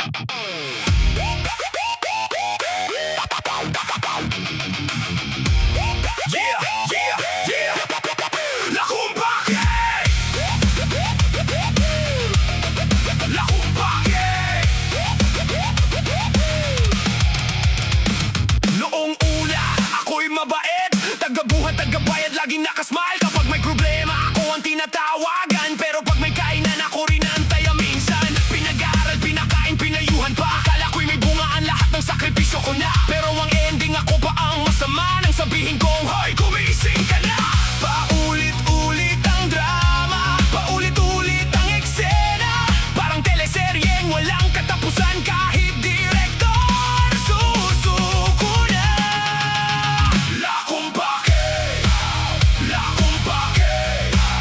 Yeah, yeah, yeah. La Kumbake. La Kumbake. Noong una, ako'y mabait, tagabuhat, tagabayad, laging nakasmile. Kapag may problema, ako ang tinatawagan. Pero pag may kainan, ako rin ang taya minsan. Pinag-aaral, pinakain, pinayuhan pa. Akala ko'y may bungaan lahat ng sakripisyo ko na. Pero ang ending, ako pa ang masama. Nang sabihin kong, hoy, gumising ka na. Paulit-ulit ang drama, paulit-ulit ang eksena. Parang teleseryeng walang katapusan. Kahit direktor, susuko na. La Kumbake, La Kumbake.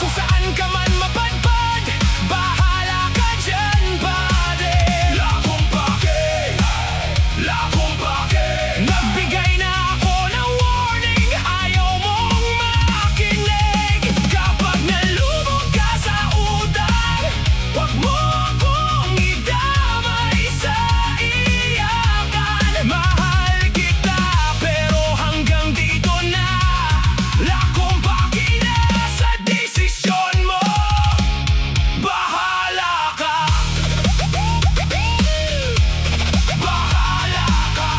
Kung saan ka man mapadpad, bahala ka dyan, buddy. La Kumbake, La Kumbake. Nagbigay na ako ng warning, ayaw mong makinig. Kapag nalubog ka sa utang, wag mo akong idamay sa iyakan. Mahal kita, pero hanggang dito na. La Kumbake na sa desisyon mo. Bahala ka. Bahala ka.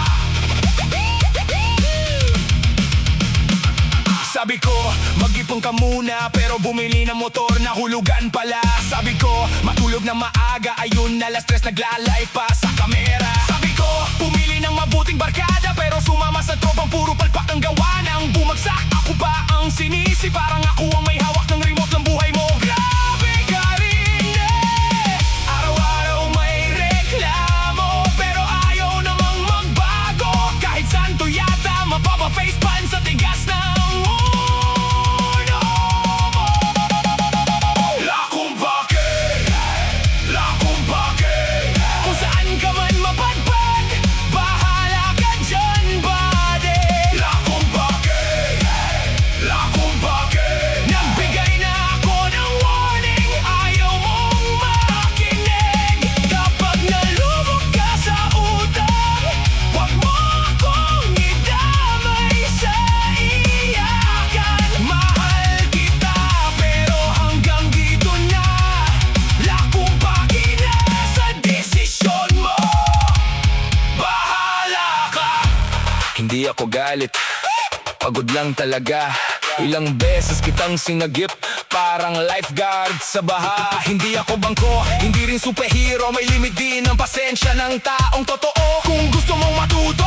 Sabi ko, mag-ipon ka muna, pero bumili ng motor na hulugan pala. Sabi ko, matulog na maaga, ayun na alas 3 nagla-live pa sa kamera. Sabi ko, pumili ng mabuting barkada, pero sumama sa tropang puro palpak ang gawa ng bumagsak. Ako ba ang sinisi? Parang ako ang may hawak ng remote ng buhay mo. Grabe ka rin eh. Araw-araw may reklamo, pero ayaw namang magbago. Kahit santo yata, mapapa-facepan sa tigas ng ulo mo. La Kumbake, La Kumbake. Kung saan ka man mapadpad, bahala ka dyan, buddy. La Kumbake, La Kumbake. Nagbigay na ako ng warning, ayaw mong makinig. Kapag nalubog ka sa utang, wag mo akong idamay sa iyakan. Mahal kita, pero hanggang dito na. La Kumbake na sa desisyon mo. Bahala ka. Hindi ako galit, pagod lang talaga. Ilang beses kitang sinagip, parang lifeguard sa baha. Hindi ako bangko, hindi rin superhero. May limit din ang pasensya ng taong totoo. Kung gusto mong matuto,